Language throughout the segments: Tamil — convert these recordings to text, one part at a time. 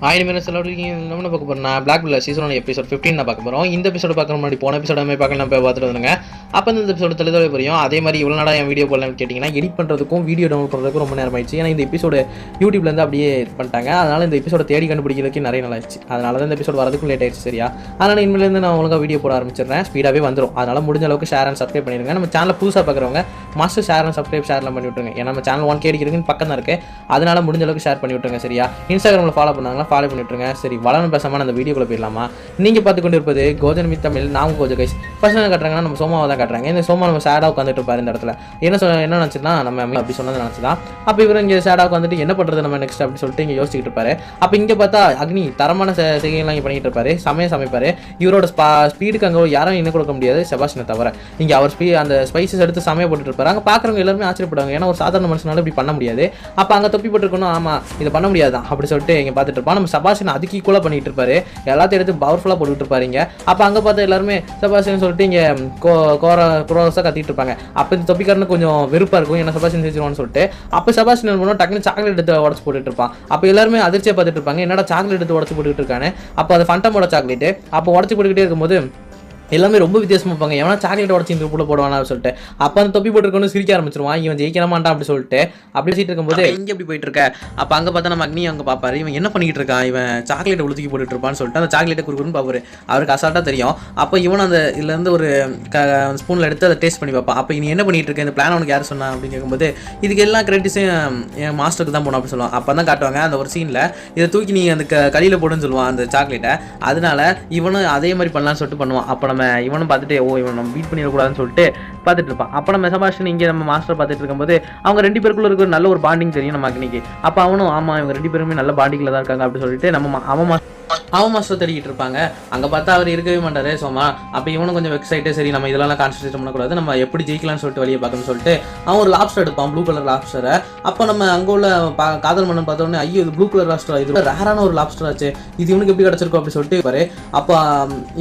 1000 மினிட்ஸ் என்ன பார்க்க போகிறோம். நான் பிளாக் பில்லர் சீசன் 1 எபிசோட் 15 நான் பார்க்க போகிறோம். இந்த எபிசோட பார்க்குற முன்னாடி போன எபிசோட பார்க்கலாம் நான் போய் பார்த்துட்டு வந்துங்க. அப்போ இந்த எபிசோட தெளிவாக புரியும். அதே மாதிரி இவ்வளோ நாளாக என் வீடியோ போடலான்னு கேட்டிங்கன்னா எடிட் பண்ணுறதுக்கும் வீடியோ டவுன்லோட் பண்ணுறதுக்கும் ரொம்ப நேரம் ஆயிடுச்சு. ஏன்னா இந்த எபிசோட யூடியூப்லேருந்து அப்படியே இது பண்ணிட்டாங்க. அதனால் இந்த எபிசோட தேடி கண்டுபிடிக்கிறதுக்கு நிறைய நாள் ஆயிடுச்சு. அதனால தான் இந்த எபிசோட் வரதுக்கும் லேட் ஆயிடுச்சு. சரியா? அதனால் இனிமேலேருந்து நான் ஒழுங்காக வீடியோ போட ஆரம்பிச்சிடுறேன். ஸ்பீடாகவே வந்துடும். அதனால் முடிஞ்ச அளவுக்கு ஷேர் அண்ட் சப்ஸ்கிரைப் பண்ணிடுங்க. நம்ம சேனல் புதுசாக பார்க்குறவங்க மஸ்ட் ஷேர் அண்ட் சப்ஸ்கிரைப் ஷேர்லாம் பண்ணி விட்டுருங்க. ஏன்னா நம்ம சேனல் 1K அடிக்கிறதுக்கு பக்கம் தான் இருக்குது. அதனால் முடிஞ்ச அளவுக்கு ஷேர் பண்ணி விட்டுருங்க. சரியா? இன்ஸ்டாகிராமில் ஃபாலோ பண்ணாங்கன்னா ஃபாலோ பண்ணி விட்டுருங்க. சரி, வளர்ந்து பேசாமல் அந்த வீடியோக்குள்ள போயிடலாமா? நீங்கள் பார்த்து கொண்டு இருப்பது கோஜன் மித் தமிழ். நான் கோஜோ கைஸ். ஃபர்ஸ்ட் என்ன காட்டுறாங்கன்னா நம்ம சோமாவை தான் காட்டுறாங்க. இந்த சோமா நம்ம சேடாக உட்காந்துட்டு இருப்பாரு இந்த இடத்துல. என்ன நினச்சினா நம்ம அப்படி சொன்னது நினச்சிதான். அப்போ இவர் இங்கே சேடாக உட்காந்துட்டு என்ன பண்ணுறது நம்ம நெக்ஸ்ட் அப்படி சொல்லிட்டு இங்கே யோசிச்சுட்டு இருப்பாரு. அப்போ இங்கே பார்த்தா அக்னி தரமான செய்கைலாம் இங்கே பண்ணிட்டு இருப்பாரு. சமைப்பாரு. இவரோட ஸ்பீடுக்கு அங்கே யாரும் இன்னும் கொடுக்க முடியாது, செபாஸ்டினை தவிர. இங்கே அவர் அந்த ஸ்பைசஸ் எடுத்து சமையல் போட்டுட்டு இருப்பாரு. அங்கே பார்க்குறவங்க எல்லாருமே ஆச்சரியப்படுவாங்க. ஏன்னா ஒரு சாதாரண மனுஷனால இப்படி பண்ண முடியாது. அப்போ அங்கே தொப்பி போட்டுருக்கணும். ஆமாம், இதை பண்ண முடியாதான் அப்படி சொல்லிட்டு இங்கே பார்த்துட்டு இருப்பான். நம்ம செபாஸ்டின் அதுக்கு ஈக்குவலாக பண்ணிட்டு இருப்பாரு. எல்லாத்தையும் எடுத்து பவர்ஃபுல்லாக போட்டுட்டு இருப்பாருங்க. அப்போ அங்கே பார்த்தா எல்லாருமே செபாஸ்டின் சொல்லிட்டு இங்கே குரோஸாக கத்திட்டு இருப்பாங்க. அப்போ இந்த தொப்பிக்காரனு கொஞ்சம் வெறுப்பாக இருக்கும். என்ன செபாஸ்டின் செஞ்சிருவான்னு சொல்லிட்டு அப்போ செபாஸ்டின் என்ன பண்ணுவோம், டக்குனு சாக்லேட் எடுத்து உடச்சு போட்டுட்டு இருப்பான். அப்போ எல்லாருமே அதிர்ச்சியாக பார்த்துட்டு இருப்பாங்க. என்னடா சாக்லேட் எடுத்து உடச்சு போட்டுட்டு இருக்கானே. அப்போ அது ஃபண்டமோட சாக்லேட்டு. அப்போ உடச்சு போட்டுக்கிட்டே இருக்கும்போது எல்லாமே ரொம்ப வித்தியாசமாக இருப்பாங்க. எவனா சாக்லேட் உடச்சி இந்த கூட போடுவானா சொல்லிட்டு அப்போ அந்த தொப்பி போட்டுருக்கணும் சிரிக்க ஆரம்பிச்சிருவான். இவன் ஜெயிக்க மாட்டான் அப்படி சொல்லிட்டு அப்படி வச்சுட்டு இருக்கும்போது இங்கே எப்படி போயிட்டு இருக்க. அப்போ அங்கே பார்த்தா நம்ம அக்னி அங்கே பார்ப்பாரு. இவன் என்ன பண்ணிட்டு இருக்கான், இவன் சாக்லேட்டை உளுத்துக்கி போட்டுட்டு இருப்பான்னு சொல்லிட்டு அந்த சாக்லேட்டை குறுக்குன்னு பார்ப்பாரு. அவருக்கு அசால்ட்டாக தெரியும். அப்போ இவன் அந்த இதுலேருந்து ஒரு ஸ்பூனில் எடுத்து அதை டேஸ்ட் பண்ணி பார்ப்பான். அப்போ நீ என்ன பண்ணிட்டு இருக்க, இந்த பிளான் உனக்கு யார் சொன்னா அப்படின்னு கேட்கும்போது இதுக்கு எல்லா கிரெடிட்ஸும் என் மாஸ்டருக்கு தான் போகணும் அப்படின்னு சொல்லுவான். அப்போ தான் காட்டுவாங்க அந்த ஒரு சீனில் இதை தூக்கி நீ அந்த களியில் போடுன்னு சொல்லுவான் அந்த சாக்லேட்டை. அதனால இவனும் அதே மாதிரி பண்ணலான்னு சொல்லிட்டு பண்ணுவான். அப்போ நம்ம இவனும் பார்த்துட்டு இவன் நம்ம பீட் பண்ணிடக்கூடாதுன்னு சொல்லிட்டு பார்த்துட்டு இருப்பான். அப்போ நம்ம செபாஸ்டின் இங்கே நம்ம மாஸ்டர் பார்த்துட்டு இருக்கும்போது அவங்க ரெண்டு பேருக்குள்ள இருக்கிற நல்ல ஒரு பாண்டிங் தெரியும் நம்ம அக்னிக்கு. அப்போ அவனும் ஆமாம் இவங்க ரெண்டு பேருமே நல்ல பாண்டிங்கில் தான் இருக்காங்க அப்படின்னு சொல்லிட்டு நம்ம அவன் மாஸ்டர் தேடிக்கிட்டு இருப்பாங்க. அங்கே பார்த்தா அவர் இருக்கவே மாட்டாரு சோமா. அப்போ இவனும் கொஞ்சம் வெக்ஸைட்டு. சரி, நம்ம இதெல்லாம் கான்சன்ட்ரேட் பண்ணக்கூடாது, நம்ம எப்படி ஜெயிக்கலாம்னு சொல்லிட்டு வெளியே பார்க்கணும்னு சொல்லிட்டு அவன் ஒரு லாப்ஸ்டர் எடுப்பான், ப்ளூ கலர் லாப்ஸ்டரை. அப்போ நம்ம அங்கே உள்ள காதல் மன்னன் பார்த்தோன்னே ஐயோ இது ப்ளூ கலர் லாப்ஸ்டர், இது ரேரான ஒரு லாப்ஸ்டர் ஆச்சு, இது இவனுக்கு எப்படி கிடச்சிருக்கும் அப்படி சொல்லிட்டு பாரு. அப்போ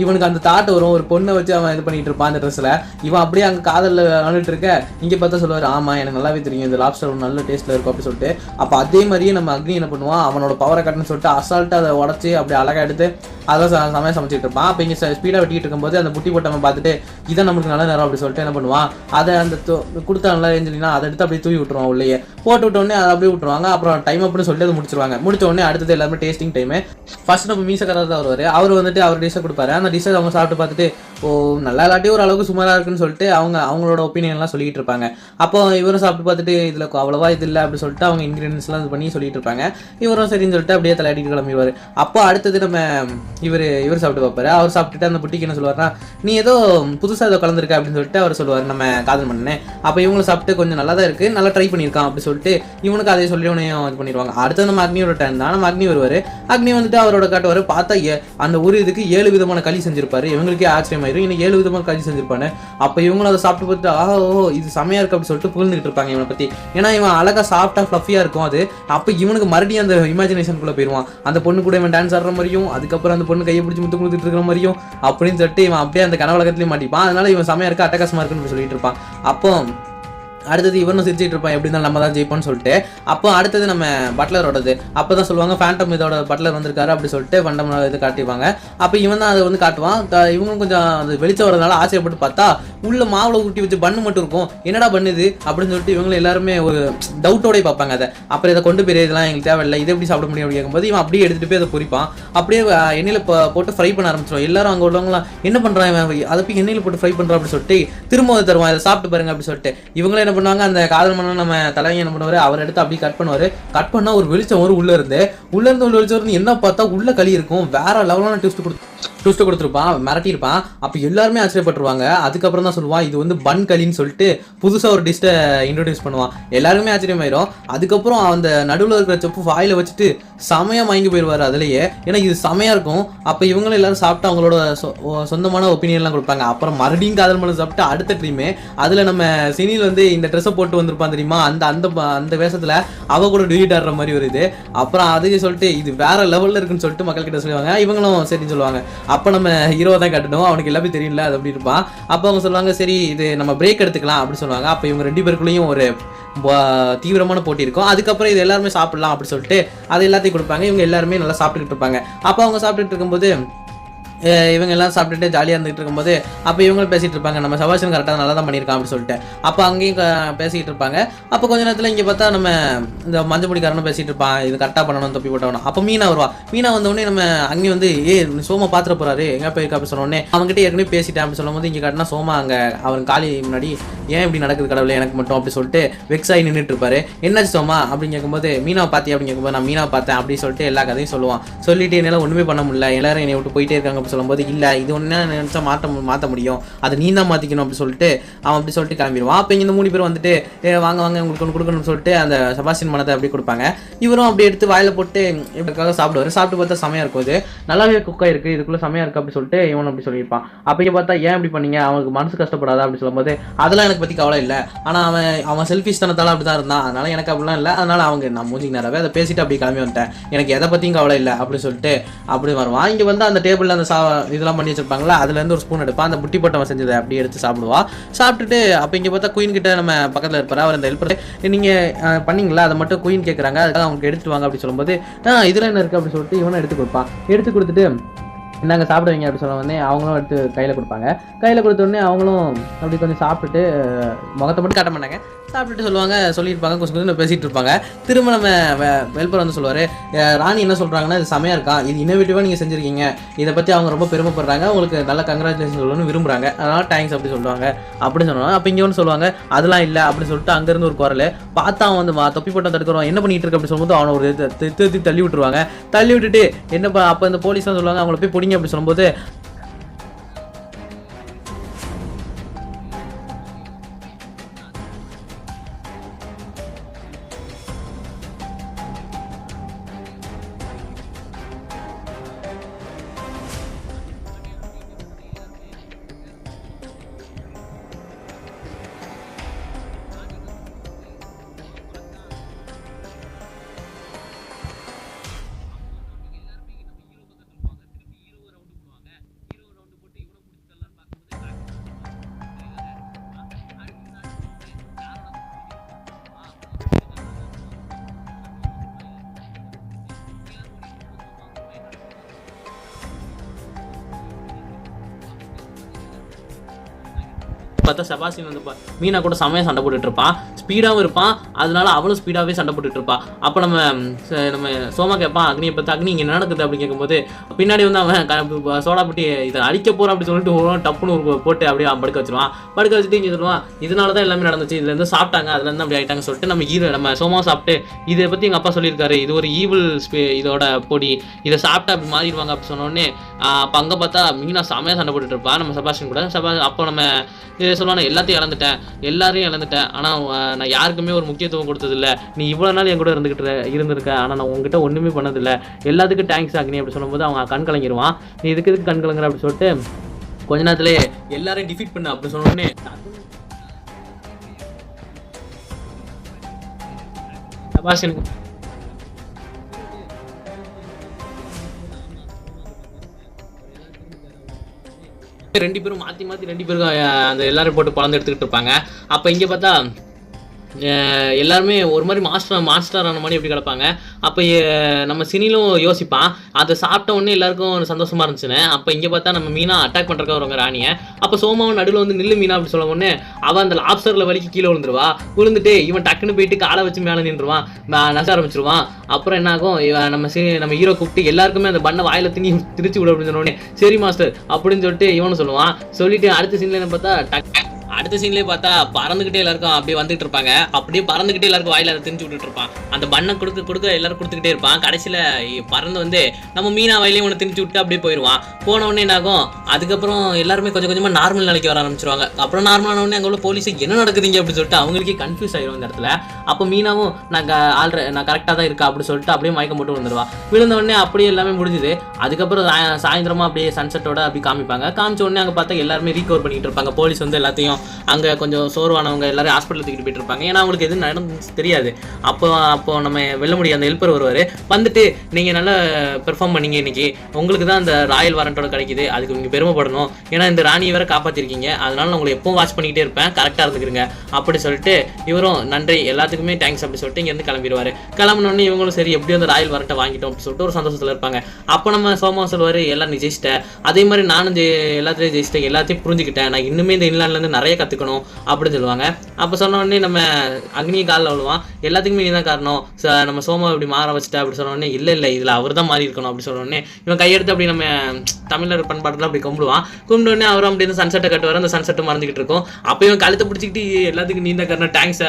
இவனுக்கு அந்த தாட் வரும், ஒரு பொண்ணை வச்சு அவன் இது பண்ணிட்டு இருப்பான் அந்த ட்ரெஸ்ஸில். இவன் அப்படியே அங்கே காதலில் விளாண்டுட்டு இருக்க. இங்கே பார்த்தா சொல்லுவார், ஆமாம் எனக்கு நல்லாவே தெரியும் இந்த லாப்ஸ்டர் ஒரு நல்ல டேஸ்ட்டில் இருக்கும் அப்படி சொல்லிட்டு. அப்போ அதே மாதிரியே நம்ம அக்னி என்ன பண்ணுவான், அவனோட பவரை கட்டுன்னு சொல்லிட்டு அசால்ட்டாக அதை உடச்சி அப்படி அழகாக எடுத்து அதான் சமைச்சிட்டு இருப்பான். அப்போ இங்கே ஸ்பீடாக வெட்டிட்டு இருக்கும்போது அந்த புட்டி போட்டவன் பார்த்துட்டு இதான் நமக்கு நல்ல நேரம் அப்படி சொல்லிட்டு என்ன பண்ணுவான், அதை அந்த கொடுத்தா நல்லா இருந்துச்சுன்னா அதை எடுத்து அப்படியே தூவி விட்டுருவான். உள்ளே போட்டு விட்டோடனே அதை அப்படியே விட்டுருவாங்க. அப்புறம் டைம் அப்படின்னு சொல்லிட்டு அதை முடிச்சிருவாங்க. முடிச்ச உடனே அடுத்தது எல்லாருமே டேஸ்டிங் டைமு. ஃபர்ஸ்ட் நம்ம மீசக்காரர் தான் வருவார். அவர் வந்துட்டு அவர் டிஷ்ஷை கொடுப்பாரு. அந்த டிஷ்ஷை அவங்க சாப்பிட்டு பார்த்துட்டு ஓ நல்லா இல்லாட்டி ஒரு அளவுக்கு சுமாராக இருக்குன்னு சொல்லிட்டு அவங்களோட ஒப்பீனியன்லாம் சொல்லிட்டு இருப்பாங்க. அப்போ இவரும் சாப்பிட்டு பார்த்துட்டு இதில் அவ்வளோவா இது இல்லை அப்படி சொல்லிட்டு அவங்க இன்க்ரீடியன்ஸ்லாம் இது பண்ணி சொல்லிட்டு இருப்பாங்க. இவரும் சரின்னு சொல்லிட்டு அப்படியே தலையாட்டிட்டு கிளம்பிடுவார். அப்போ அடுத்தது நம்ம இவர் சாப்பிட்டு பார்ப்பாரு. அவர் சாப்பிட்டுட்டு அந்த புட்டிக்கு என்ன சொல்லுவார்னா, நீ ஏதோ புதுசாக ஏதோ கலந்துருக்க அப்படின்னு சொல்லிட்டு அவர் சொல்லுவார் நம்ம காதல் மன்னனே. அப்போ இவங்களை சாப்பிட்டு கொஞ்சம் நல்லா தான் இருக்குது, நல்லா ட்ரை பண்ணியிருக்கான் அப்படி சொல்லிட்டு இவனுக்கு அதை சொல்லி உனையும் இது பண்ணிடுவாங்க. அடுத்தது நம்ம அக்னியோட டைம் தான். நம்ம அக்னி வருவார். அக்னி வந்துட்டு அவரோட காட்டுவார். பார்த்தா அந்த ஒரு இதுக்கு 7 விதமான களி செஞ்சிருப்பாரு. இவங்களுக்கே ஆச்சரியமாயிரும், இன்னும் 7 விதமான களி செஞ்சிருப்பானு. அப்போ இவங்களும் அதை சாப்பிட்டு பார்த்துட்டு ஓ இது செமையா இருக்கு அப்படி சொல்லிட்டு புகழ்ந்துட்டு இருப்பாங்க இவனை பற்றி. ஏன்னா இவன் அழகா சாஃப்டாக ஃப்ளஃபியாக இருக்கும் அது. அப்போ இவனுக்கு மறுபடியும் அந்த இமேஜினேஷனுக்குள்ளே போயிடுவான். அந்த பொண்ணு கூட இவன் டான்ஸ் ஆடுற மாதிரியும், அதுக்கப்புறம் அந்த பொண்ணு கையை பிடிச்சி முத்து கொடுத்துட்டு இருக்கிற மாதிரியும் அப்படின்னு சொல்லிட்டு இவன் அப்படியே அந்த கனவலகத்துலேயும் மாட்டிப்பான். அதனால இவன் செமையா இருக்கு அட்டகாசமா இருக்குன்னு சொல்லிட்டு இருப்பான். அப்போ அடுத்தது இவனும் சிரிச்சிட்டு இருப்பான், எப்படி இருந்தாலும் நம்ம தான் ஜெயிப்போம்னு சொல்லிட்டு. அப்போ அடுத்தது நம்ம பட்லரோடது. அப்போ தான் சொல்லுவாங்க ஃபேண்டம் இதோட பட்லர் வந்திருக்காரு அப்படி சொல்லிட்டு ஃபேண்டம் இது காட்டிடுவாங்க. அப்போ இவன் தான் அதை வந்து காட்டுவான். இவங்களும் கொஞ்சம் அது வெளிச்சம் வரதுனால ஆச்சரியப்பட்டு பார்த்தா உள்ள மாவுளை ஊட்டி வச்சு பண்ணு மட்டும் இருக்கும், என்னடா பண்ணுது அப்படின்னு சொல்லிட்டு இவங்க எல்லாருமே ஒரு டவுட்டோட பார்ப்பாங்க அதை. அப்புறம் இதை கொண்டு போய் இதெல்லாம் எங்களுக்கு தேவையில்லை, இதை எப்படி சாப்பிட முடியும் அப்படின்னு கேட்கும்போது இவன் அப்படியே எடுத்துகிட்டு போய் அதை பொரிப்பான். அப்படியே எண்ணெயில் போட்டு ஃப்ரை பண்ண ஆரம்பிச்சிடும். எல்லாரும் அங்கே உள்ளவங்களாம் என்ன பண்ணுறான் அதை போய் எண்ணெயில் போட்டு ஃப்ரை பண்ணுறான் அப்படி சொல்லிட்டு திரும்ப அதை தருவான், இதை சாப்பிட்டு பாருங்க அப்படி சொல்லிட்டு. இவங்களே என்ன பண்ணுவாங்க, அந்த காதல் மன்னன் நம்ம தலைவங்க என்ன பண்ணுவாரு, அவர் எடுத்து அப்படியே கட் பண்ணுவாரு. கட் பண்ணா ஒரு வெளிச்சம் வரும் உள்ள இருந்து வெளிச்சம் இருந்து என்ன பார்த்தா உள்ள களி இருக்கும். வேற லெவலான ட்விஸ்ட் கொடுத்துருப்பான், மிரட்டியிருப்பான். அப்போ எல்லாருமே ஆச்சரியப்பட்டுருவாங்க. அதுக்கப்புறம் தான் சொல்லுவான் இது வந்து பன் களின்னு சொல்லிட்டு புதுசாக ஒரு டிஷ்ஷை இன்ட்ரோடியூஸ் பண்ணுவான். எல்லாருமே ஆச்சரியமாயிரும். அதுக்கப்புறம் அந்த நடுவில் இருக்கிற செப்பு வாயில வச்சுட்டு செமையாக மயங்கி போயிடுவார் அதுலேயே, ஏன்னா இது செமையாக இருக்கும். அப்போ இவங்களும் எல்லாரும் சாப்பிட்டு அவங்களோட சொந்தமான ஒப்பீனியன்லாம் கொடுப்பாங்க. அப்புறம் மறுபடியும் காதல் மன்னன் சாப்பிட்டு அடுத்த ட்ரீமே அதில் நம்ம சினியில் வந்து இந்த ட்ரெஸ்ஸை போட்டு வந்திருப்பான் தெரியுமா, அந்த வேஷத்தில் அவ கூட டிலீட் ஆடுற மாதிரி ஒரு இது. அப்புறம் அதுக்கு சொல்லிட்டு இது வேற லெவலில் இருக்குன்னு சொல்லிட்டு மக்கள்கிட்ட சொல்லுவாங்க. இவங்களும் சரின்னு சொல்லுவாங்க. அப்போ நம்ம ஹீரோ தான் கட்டணும், அவனுக்கு எல்லாமே தெரியல அது அப்படி இருப்பான். அப்போ அவங்க சொல்லுவாங்க சரி இது நம்ம பிரேக் எடுத்துக்கலாம் அப்படின்னு சொல்லுவாங்க. அப்போ இவங்க 2 பேருக்குள்ளேயும் ஒரு தீவிரமான போட்டி இருக்கும். அதுக்கப்புறம் இது எல்லாருமே சாப்பிடலாம் அப்படி சொல்லிட்டு அது எல்லாத்தையும் கொடுப்பாங்க. இவங்க எல்லாருமே நல்லா சாப்பிட்டுக்கிட்டு இருப்பாங்க. அப்போ அவங்க சாப்பிட்டுட்டு இருக்கும்போது இவங்க எல்லாம் சாப்பிட்டுட்டு ஜாலியாக இருந்துகிட்டு இருக்கும்போது அப்போ இவங்களும் பேசிகிட்டு இருப்பாங்க, நம்ம சபாஷன் கரெக்டாக நல்லா தான் பண்ணியிருக்கான் அப்படின்னு சொல்லிட்டு. அப்போ அங்கேயும் பேசிகிட்டு இருப்பாங்க. அப்போ கொஞ்ச நேரத்தில் இங்கே பார்த்தா நம்ம இந்த மஞ்சள் பொடிக்காரனும் பேசிகிட்டு இருப்பான், இது கரெக்டாக பண்ணணும் தப்பி போட்டவனும். அப்போ மீனா வருவா. மீனா வந்தோடனே நம்ம அங்கே வந்து சோமா பார்த்துட்டு போகிறாரு எங்கே போயிருக்கா அப்படி சொன்னோடனே அவங்ககிட்ட ஏற்கனவே பேசிட்டேன் அப்படி சொல்லும்போது இங்கே காட்டினா சோமா அங்கே அவன் காலி முன்னாடி ஏன் இப்படி நடக்குது கடவுளே எனக்கு மட்டும் அப்படி சொல்லிட்டு வெக்ஸ் ஆகி நின்றுட்டு இருப்பாரு. என்னாச்சு சோமா அப்படின்னு கேட்கும்போது மீனாவை பார்த்தியா அப்படின்னு கேட்கும்போது நான் மீனாவை பார்த்தேன் அப்படின்னு சொல்லிட்டு எல்லா கதையும் சொல்லுவான். சொல்லிட்டு என்னால் ஒன்றுமே பண்ண முடியல, எல்லாரும் என்னை விட்டு போயிட்டே இருக்காங்க சொல்லும்போது இல்லை இது ஒன்று நினச்சா மாற்ற முடியும், அதை நீ தான் மாற்றிக்கணும் அப்படி சொல்லிட்டு அவன் அப்படி சொல்லிட்டு கிளம்பிடுவான். அப்போ இந்த 3 பேர் வந்துட்டு வாங்க உங்களுக்கு ஒன்று கொடுக்கணும்னு சொல்லிட்டு அந்த சபாஷின் மனத்தை அப்படி கொடுப்பாங்க. இவரும் அப்படி எடுத்து வாயில போட்டு இப்படிக்காக சாப்பிடுவார். சாப்பிட்டு பார்த்தா செமையாக இருக்கும், இது நல்லாவே குக்காக இருக்குது, இதுக்குள்ளே செமையாக இருக்குது அப்படி சொல்லிட்டு இவன் அப்படி சொல்லியிருப்பான். அப்போ இங்கே பார்த்தா ஏன் இப்படி பண்ணீங்க, அவனுக்கு மனசு கஷ்டப்படாதா அப்படி சொல்லும்போது அதெல்லாம் எனக்கு பற்றி கவலை இல்லை, ஆனால் அவன் செல்ஃபிஷ் தனத்தால் அப்படி தான் இருந்தான், அதனால் எனக்கு அப்படிலாம் இல்லை, அதனால் அவங்க நான் மூஞ்சிக்கு நேரவே அதை பேசிட்டு அப்படி கிளம்பி வந்துட்டேன், எனக்கு எதை பற்றியும் கவலை இல்லை அப்படி சொல்லிட்டு அப்படி வருவான். இங்கே வந்து அந்த டேபிளில் அந்த இதெல்லாம் பண்ணி வச்சிருப்பாங்களா அதுலேருந்து ஒரு ஸ்பூன் எடுப்பான், அந்த புட்டி போட்டவன் செஞ்சதை அப்படியே எடுத்து சாப்பிடுவா. சாப்பிட்டுட்டு அப்போ இங்கே பார்த்தா குயின் கிட்ட நம்ம பக்கத்தில் இருப்பார், அவர் அந்த ஹெல்ப்பர் நீங்கள் பண்ணீங்களா அதை மட்டும் குயின் கேட்குறாங்க, அதுக்காக அவங்க எடுத்துட்டு வாங்க அப்படி சொல்லும்போது இதில் என்ன இருக்குது அப்படி சொல்லிட்டு இவனை எடுத்து கொடுப்பான். எடுத்து கொடுத்துட்டு நாங்கள் சாப்பிடுவீங்க அப்படி சொல்ல வந்து அவங்களும் எடுத்து கையில் கொடுப்பாங்க. கையில் கொடுத்தோடனே அவங்களும் அப்படி கொஞ்சம் சாப்பிட்டுட்டு முகத்தை மட்டும் காட்ட மாட்டாங்க, சாப்பிட்டுட்டு சொல்லியிருப்பாங்க, கொஞ்சம் பேசிகிட்டு இருப்பாங்க. திரும்ப நம்ம வெல்பர் வந்து சொல்லுவார், ராணி என்ன சொல்கிறாங்கன்னா இது செமையாக இருக்கா, இது இன்னோவேட்டிவாக நீங்கள் செஞ்சுருக்கீங்க, இதை பற்றி அவங்க ரொம்ப பெருமைப்படுறாங்க, உங்களுக்கு நல்ல கங்க்ராச்சுலேஷன் சொல்லணும்னு விரும்புகிறாங்க, அதனால் தேங்க்ஸ் அப்படி சொல்லுவாங்க அப்படின்னு சொன்னாங்க. அப்போ இங்கே ஒன்று சொல்லுவாங்க அதெல்லாம் இல்லை அப்படின்னு சொல்லிட்டு அங்கேருந்து ஒரு குரல் பார்த்தா அவன் வந்து தொப்பி போட்டால் தடுக்கிறோம் என்ன பண்ணிட்டு இருக்கு அப்படி சொல்லும்போது அவனை ஒரு தள்ளி விட்டுருவாங்க. தள்ளி விட்டுட்டு என்னப்பா அப்போ இந்த போலீஸ்லாம் சொல்லுவாங்க அவங்கள போய் பிடிங்க அப்படி சொல்லும்போது பார்த்தா செபாஸ்டியன் வந்து மீனா கூட செமையாக சண்டை போட்டுட்டு இருப்பான், ஸ்பீடாகவும் இருப்பான், அதனால அவளும் ஸ்பீடாகவே சண்டை போட்டுட்டு இருப்பான். அப்போ நம்ம சோமா கேட்பான் அக்னியை பார்த்து, அக்னி இங்கே நடக்குது அப்படின்னு கேட்கும்போது பின்னாடி வந்து அவன் சோடா பட்டி இதை அடிக்க போகிறான் அப்படி சொல்லிட்டு டப்புன்னு போட்டு அப்படியே படுக்க வச்சிருவான். படுக்க வச்சுட்டு இங்கே சொல்லுவான் இதனால தான் எல்லாமே நடந்துச்சு, இதுலேருந்து சாப்பிட்டாங்க அதுலேருந்து அப்படி ஆகிட்டாங்க சொல்லிட்டு நம்ம சோமா சாப்பிட்டு இதை பற்றி எங்கள் அப்பா சொல்லியிருக்காரு, இது ஒரு ஈவில் இதோட பொடி, இதை சாப்பிட்டா அப்படி மாறிடுவாங்க அப்படி சொன்னோடனே அப்போ அங்கே பார்த்தா மீனா செமையாக சண்டை போட்டுட்டு இருப்பான் நம்ம செபாஸ்டியன் கூட. அப்போ நம்ம சொல்லுவானே எல்லாத்தையும் எல்லாரையும் இழந்துட்டேன், ஆனால் நான் யாருக்குமே ஒரு முக்கியத்துவம் கொடுத்ததில்லை, நீ இவ்வளோ நாள் என் கூட இருந்திருக்க, ஆனால் நான் உங்ககிட்ட ஒன்றுமே பண்ணதில்லை, எல்லாத்துக்கும் தேங்க்ஸ் ஆகினி அப்படி சொல்லும்போது அவங்க கண் கலங்கிடுவான். நீ இதுக்கு கண் கலங்குற அப்படி சொல்லிட்டு கொஞ்ச நேரத்திலே எல்லாரையும் டிஃபீட் பண்ண அப்படி சொன்னோடனே செபாஸ்டியன் 2 பேரும் மாற்றி 2 பேருக்கும் அந்த எல்லாரும் போட்டு பழந்து எடுத்துக்கிட்டு இருப்பாங்க. அப்போ இங்கே பார்த்தா எல்லாருமே ஒரு மாதிரி மாஸ்டர் ஆன மாதிரி எப்படி கிடப்பாங்க. அப்போ நம்ம சினிலும் யோசிப்பான், அதை சாப்பிட்ட உடனே எல்லாருக்கும் சந்தோஷமா இருந்துச்சுன்னு. அப்போ இங்கே பார்த்தா நம்ம மீனா அட்டாக் பண்ணுறக்கா வருவாங்க ராணியை. அப்போ சோமாவும் நடுவில் வந்து நில்லு மீனா அப்படி சொல்ல உடனே அவன் அந்த லாப்ஸ்டரில் வலிக்கு கீழே விழுந்துருவா. விழுந்துட்டு இவன் டக்குன்னு போயிட்டு காலை வச்சு மேலே நின்றுவான், நச ஆரம்பிச்சிருவான். அப்புறம் என்ன ஆகும், நம்ம ஹீரோ கூப்பிட்டு எல்லாருக்குமே அந்த பண்ணை வாயில திருச்சி விட அப்படின்னு சொன்னோடனே சரி மாஸ்டர் அப்படின்னு சொல்லிட்டு இவனு சொல்லுவான். சொல்லிட்டு அடுத்த சீன்ல என்ன பார்த்தா அடுத்த சீன்லேயே பார்த்தா பறந்துக்கிட்டே எல்லாருக்கும் அப்படியே வந்துட்டு இருப்பாங்க. அப்படியே பறந்துக்கிட்டே எல்லாருக்கும் வாயில அதை திரிஞ்சு விட்டுட்டு இருப்பான். அந்த பண்ணை கொடுக்க எல்லாரும் கொடுத்துக்கிட்டே இருப்பான். கடைசியில் பறந்து வந்து நம்ம மீனா வாயிலையும் ஒன்று திரிஞ்சு விட்டு அப்படியே போயிடுவான். போன உடனே என்ன ஆகும், அதுக்கப்புறம் எல்லாருமே கொஞ்சம் கொஞ்சமாக நார்மல் நிலைக்கு வர ஆரம்பிச்சிருவாங்க. அப்புறம் நார்மலான உடனே அங்கே உள்ள போலீஸ் என்ன நடக்குதுங்க அப்படின்னு சொல்லிட்டு அவங்களுக்கே கன்ஃபியூஸ் ஆகிடும் இந்த இடத்துல. அப்போ மீனாவும் நான் கரெக்டாக தான் இருக்கா அப்படின்னு சொல்லிட்டு அப்படியே மயக்கம் போட்டு விழுந்துருவா. விழுந்த உடனே அப்படியே எல்லாமே முடிஞ்சுது. அதுக்கப்புறம் சாயந்தரமா அப்படியே சன்செட்டோட அப்படி காமிப்பாங்க. காமிச்ச உடனே அங்கே பார்த்தா எல்லாருமே ரீகவர் பண்ணிட்டு இருப்பாங்க. போலீஸ் வந்து எல்லாத்தையும் அங்கே கொஞ்சம் சோர்வானவங்க எல்லாரும் ஹாஸ்பிட்டல் தூக்கிட்டு போயிட்டு இருப்பாங்க. ஏன்னா அவங்களுக்கு எதுவும் நடந்து தெரியாது. அப்போ நம்ம வெல்ல முடியும் அந்த ஹெல்ப்பர் வருவார், வந்துட்டு நீங்கள் நல்லா பெர்ஃபார்ம் பண்ணீங்க இன்னைக்கு, உங்களுக்கு தான் அந்த ராயல் வாரண்டோட கிடைக்குது, அதுக்கு நீங்கள் பெருமைப்படணும், ஏன்னா இந்த ராணியை வேற காப்பாற்றிருக்கீங்க, அதனால நான் உங்களை எப்பவும் வாட்ச் பண்ணிக்கிட்டே இருப்பேன், கரெக்டாக இருந்துக்கிறங்க அப்படி சொல்லிட்டு இவரும் நன்றி எல்லாத்துக்குமே தேங்க்ஸ் அப்படி சொல்லிட்டு இங்கேருந்து கிளம்பிடுவார். கிளம்பினோடனே இவங்களும் சரி எப்படியும் அந்த ராயல் வாரண்டை வாங்கிட்டோம் அப்படின்னு சொல்லிட்டு ஒரு சந்தோஷத்தில் இருப்பாங்க. அப்போ நம்ம சோமா சொல்லுவார், எல்லாம் நீ ஜெயிச்சிட்டேன், அதே மாதிரி நானும் எல்லாத்துலேயும் ஜெயிச்சிட்டேன், எல்லாத்தையும் புரிஞ்சுக்கிட்டேன், நான் இன்னுமே இந்த இன்லாண்ட்லேருந்து நிறைய கற்றுக்கணும் அப்படின்னு சொல்லுவாங்க. அப்போ சொன்ன உடனே நம்ம அக்னி காலில் விழுவான், எல்லாத்துக்குமே நீ தான் காரணம், நம்ம சோமா இப்படி மாற வச்சுட்டா அப்படி சொன்ன உடனே இல்லை இதில் அவர் தான் மாறி இருக்கணும் அப்படி சொன்ன உடனே இவன் கையெடுத்து அப்படி நம்ம தமிழர் பண்பாட்டில் அப்படி கும்பிடுவான். அவரும் அப்படி இந்த சன்செட்டை கட்டுவார், அந்த சன்செட்டை மறந்துக்கிட்டு இருக்கும். அப்போ இவன் கழுத்தை பிடிச்சிக்கிட்டு எல்லாத்துக்கும் நீந்த காரணம் தேங்க்ஸ்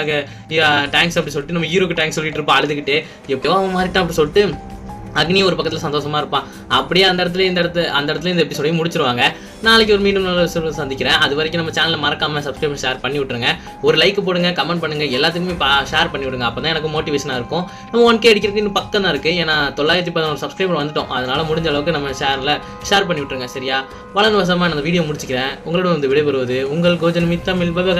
அப்படி சொல்லிட்டு நம்ம ஹீரோக்கு தேங்க்ஸ் சொல்லிட்டு இருப்பான் அழுதுகிட்டு. எப்படியோ அவன் மாறிட்டான் அப்படி சொல்லிட்டு அக்னி ஒரு பக்கத்தில் சந்தோஷமா இருப்பான். அப்படியே அந்த இடத்துல இந்த எபிசோடையும் முடிச்சிருவாங்க. நாளைக்கு ஒரு மீண்டும் நல்ல எபிசோட் சந்திக்கிறேன். அது வரைக்கும் நம்ம சேனலை மறக்காம சப்ஸ்கிரைப் ஷேர் பண்ணி விட்டுருங்க, ஒரு லைக் போடுங்க, கமெண்ட் பண்ணுங்க, எல்லாத்துக்குமே ஷேர் பண்ணி விடுங்க. அப்போ தான் எனக்கு மோட்டிவேஷனாக இருக்கும். நம்ம 1K அடிக்கிறதுக்கு இன்னும் பக்கம் தான் இருக்குது, ஏன்னா 911 சப்ஸ்கிரைபர் வந்துட்டோம். அதனால முடிஞ்ச அளவுக்கு நம்ம ஷேர் பண்ணி விட்டுருங்க. சரியா, வளர்ந்து வசமாக நான் வீடியோ முடிச்சுக்கிறேன். உங்களோட வந்து விடைபெறுவது உங்கள் கோஜன் மித்தமிழ்.